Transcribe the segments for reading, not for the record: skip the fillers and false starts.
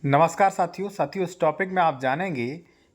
नमस्कार साथियों इस टॉपिक में आप जानेंगे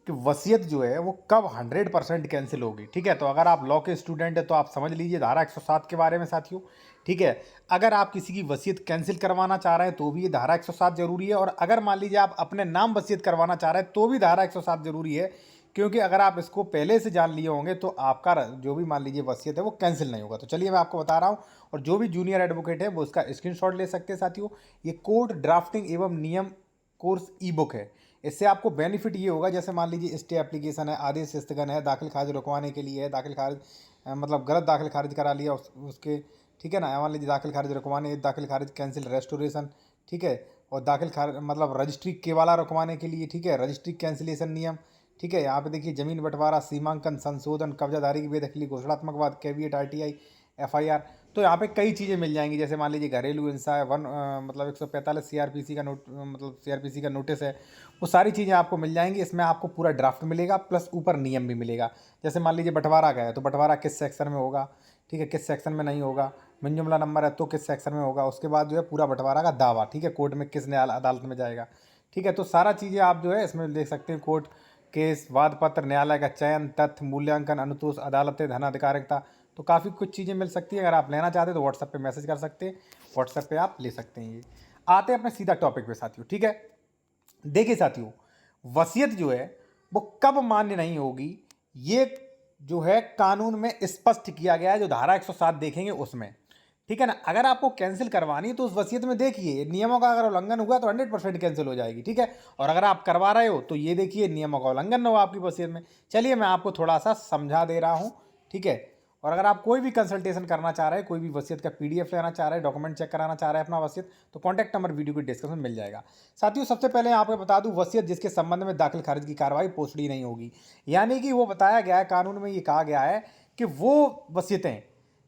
कि वसीयत जो है वो कब 100% कैंसिल होगी। ठीक है, तो अगर आप लॉ के स्टूडेंट हैं तो आप समझ लीजिए धारा 107 के बारे में साथियों। ठीक है, अगर आप किसी की वसीयत कैंसिल करवाना चाह रहे हैं तो भी ये धारा 107 जरूरी है, और अगर मान लीजिए आप अपने नाम वसीयत करवाना चाह रहे हैं तो भी धारा 107 जरूरी है। क्योंकि अगर आप इसको पहले से जान लिए होंगे तो आपका जो भी मान लीजिए वसीयत है वो कैंसिल नहीं होगा। तो चलिए मैं आपको बता रहा हूँ, और जो भी जूनियर एडवोकेट है वो इसका स्क्रीनशॉट ले सकते हैं साथियों। ये कोर्ट ड्राफ्टिंग एवं नियम कोर्स ई बुक है। इससे आपको बेनिफिट ये होगा, जैसे मान लीजिए स्टे एप्लीकेशन है, आदेश स्थगन है, दाखिल खारिज रुकवाने के लिए है, दाखिल खारिज मतलब गलत दाखिल खारिज करा लिया उसके। ठीक है ना, मान लीजिए दाखिल खारिज रुकवाने, दाखिल खारिज कैंसिल रेस्टोरेशन। ठीक है, और दाखिल खारिज मतलब रजिस्ट्री केवाला रुकवाने के लिए। ठीक है, रजिस्ट्री कैंसिलेशन नियम। ठीक है, यहाँ पे देखिए जमीन बंटवारा, सीमांकन, संशोधन, कब्जादारी की बेदखली, घोषणात्मक वाद, कैविएट, आरटीआई, एफआईआर। तो यहाँ पे कई चीज़ें मिल जाएंगी, जैसे मान लीजिए घरेलू हिंसा है, मतलब 145 सीआरपीसी का मतलब सीआरपीसी का नोटिस है। वो सारी चीज़ें आपको मिल जाएंगी। इसमें आपको पूरा ड्राफ्ट मिलेगा प्लस ऊपर नियम भी मिलेगा। जैसे मान लीजिए बंटवारा का है तो बंटवारा किस सेक्शन में होगा, ठीक है, किस सेक्शन में नहीं होगा। मिन नंबर है तो किस सेक्शन में होगा। उसके बाद जो है पूरा बंटवारा का दावा, ठीक है, कोर्ट में किस न्याय अदालत में जाएगा। ठीक है, तो सारा चीज़ें आप जो है इसमें देख सकते हैं। कोर्ट केस, वाद पत्र, न्यायालय का चयन, तथ्य, मूल्यांकन, अनुतोष, अदालतें, धन अधिकारिकता। तो काफ़ी कुछ चीज़ें मिल सकती है। अगर आप लेना चाहते हैं तो व्हाट्सएप पे मैसेज कर सकते हैं, व्हाट्सएप पे आप ले सकते हैं। ये आते हैं अपने सीधा टॉपिक पे साथियों। ठीक है, देखिए साथियों, वसीयत जो है वो कब मान्य नहीं होगी, ये जो है कानून में स्पष्ट किया गया है, जो धारा 107 देखेंगे उसमें। ठीक है ना, अगर आपको कैंसिल करवानी है तो उस वसीयत में देखिए नियमों का अगर उल्लंघन हुआ तो 100% कैंसिल हो जाएगी। ठीक है, और अगर आप करवा रहे हो तो ये देखिए नियमों का उल्लंघन ना हो आपकी वसीयत में। चलिए मैं आपको थोड़ा सा समझा दे रहा हूँ। ठीक है, और अगर आप कोई भी कंसल्टेशन करना चाह रहे हैं, कोई भी वसीयत का पीडीएफ लेना चाह रहे हैं, डॉक्यूमेंट चेक कराना चाह रहे हैं अपना वसीयत, तो कॉन्टैक्ट नंबर वीडियो के डिस्क्रिप्शन में मिल जाएगा। साथियों सबसे पहले आपको बता दूं, वसीयत जिसके संबंध में दाखिल खारिज की कार्रवाई पोस्टडी नहीं होगी, यानी कि वो बताया गया है कानून में, ये कहा गया है कि वो वसीयतें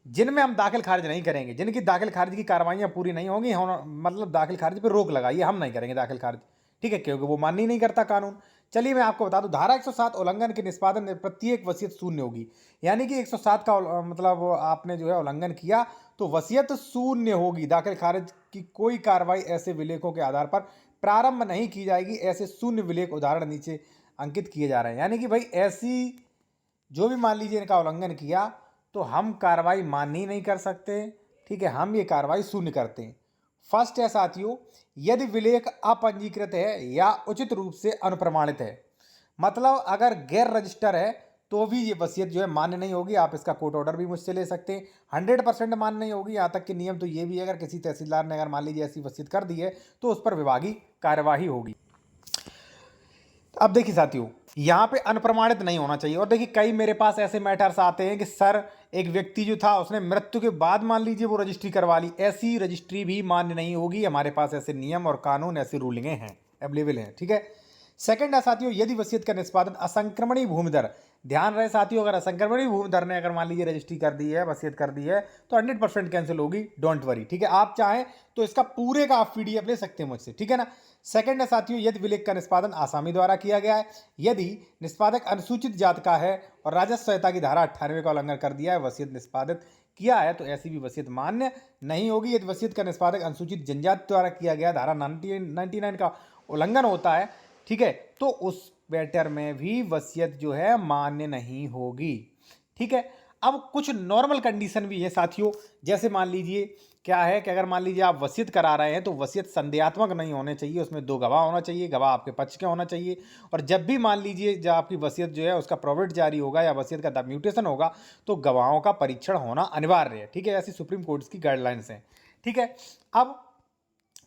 जिनमें हम दाखिल खारिज नहीं करेंगे, जिनकी दाखिल खारिज की कार्रवाइयाँ पूरी नहीं होंगी, हम मतलब दाखिल खारिज पर रोक लगाइए, हम नहीं करेंगे दाखिल खारिज। ठीक है, क्योंकि वो मान्य ही नहीं करता कानून। चलिए मैं आपको बता दूं, धारा 107 उल्लंघन के निष्पादन में प्रत्येक वसीयत शून्य होगी। यानी कि 107 का मतलब आपने जो है उल्लंघन किया तो वसीयत शून्य होगी। दाखिल खारिज की कोई कार्रवाई ऐसे विलेखों के आधार पर प्रारंभ नहीं की जाएगी। ऐसे शून्य विलेख उदाहरण नीचे अंकित किए जा रहे हैं। यानी कि भाई ऐसी जो भी मान लीजिए इनका उल्लंघन किया तो हम कार्रवाई मान्य ही नहीं कर सकते। ठीक है, हम ये कार्रवाई शून्य करते हैं। फर्स्ट है साथियों, यदि विलेख अपंजीकृत है या उचित रूप से अनुप्रमाणित है, मतलब अगर गैर रजिस्टर है तो भी ये वसीयत जो है मान्य नहीं होगी। आप इसका कोर्ट ऑर्डर भी मुझसे ले सकते हैं। 100% मान्य नहीं होगी। यहाँ तक कि नियम तो ये भी है, अगर किसी तहसीलदार ने अगर मान लीजिए ऐसी वसीयत कर दी है तो उस पर विभागीय कार्यवाही होगी। अब देखिए साथियों, यहाँ पे अनप्रमाणित नहीं होना चाहिए। और देखिए कई मेरे पास ऐसे मैटर्स आते हैं कि सर एक व्यक्ति जो था उसने मृत्यु के बाद मान लीजिए वो रजिस्ट्री करवा ली, ऐसी रजिस्ट्री भी मान्य नहीं होगी। हमारे पास ऐसे नियम और कानून, ऐसी रूलिंगें हैं, अवेलेबल हैं। ठीक है, सेकंड है साथियों, यदि वसीयत का निष्पादन असंक्रमणीय भूमिधर, ध्यान रहे साथियों, अगर असंक्रमणीय भूमिधर ने अगर मान लीजिए रजिस्ट्री कर दी है, वसीयत कर दी है, तो 100% कैंसिल होगी, डोंट वरी। ठीक है, आप चाहें तो इसका पूरे का आप पीडीएफ ले सकते हैं मुझसे। ठीक है ना। सेकंड है साथियों, यदि विलेख का निष्पादन आसामी द्वारा किया गया है, यदि निष्पादक अनुसूचित जात का है और राजस्व संहिता की धारा 98 का उल्लंघन कर दिया है, वसीयत निष्पादित किया है, तो ऐसी भी वसीयत मान्य नहीं होगी। यदि वसीयत का निष्पादक अनुसूचित जनजाति द्वारा किया गया, धारा 99 का उल्लंघन होता है, ठीक है, तो उस मैटर में भी वसीयत जो है मान्य नहीं होगी। ठीक है, अब कुछ नॉर्मल कंडीशन भी है साथियों। जैसे मान लीजिए क्या है कि अगर मान लीजिए आप वसीयत करा रहे हैं तो वसीयत संदेहात्मक नहीं होने चाहिए, उसमें 2 गवाह होना चाहिए, गवाह आपके पक्ष के होना चाहिए। और जब भी मान लीजिए जब आपकी वसीयत जो है उसका प्रोविट जारी होगा या वसीयत का म्यूटेशन होगा तो गवाहों का परीक्षण होना अनिवार्य है। ठीक है, ऐसी सुप्रीम कोर्ट की गाइडलाइंस हैं। ठीक है, अब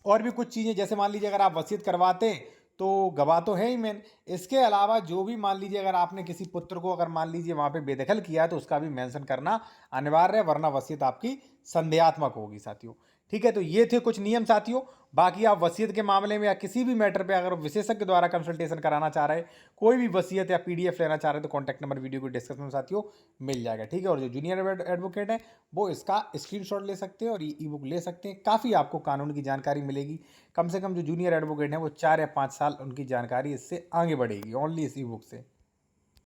और भी कुछ चीज़ें, जैसे मान लीजिए अगर आप वसीयत करवाते हैं तो गवाह तो है ही मेन। इसके अलावा जो भी मान लीजिए अगर आपने किसी पुत्र को अगर मान लीजिए वहाँ पे बेदखल किया है तो उसका भी मेंशन करना अनिवार्य है, वरना वसीयत आपकी संदेहात्मक होगी साथियों। ठीक है, तो ये थे कुछ नियम साथियों। बाकी आप वसीयत के मामले में या किसी भी मैटर पे अगर विशेषज्ञ द्वारा कंसल्टेशन कराना चाह रहे हैं, कोई भी वसीयत या पीडीएफ लेना चाह रहे हैं, तो कॉन्टैक्ट नंबर वीडियो को डिस्क्रिप्शन में साथियों मिल जाएगा। ठीक है, और जो जूनियर एडवोकेट है वो इसका स्क्रीनशॉट ले सकते हैं और ई बुक ले सकते हैं। काफ़ी आपको कानून की जानकारी मिलेगी। कम से कम जो जूनियर एडवोकेट हैं वो 4 या 5 साल उनकी जानकारी इससे आगे बढ़ेगी, ओनली इस ई बुक से।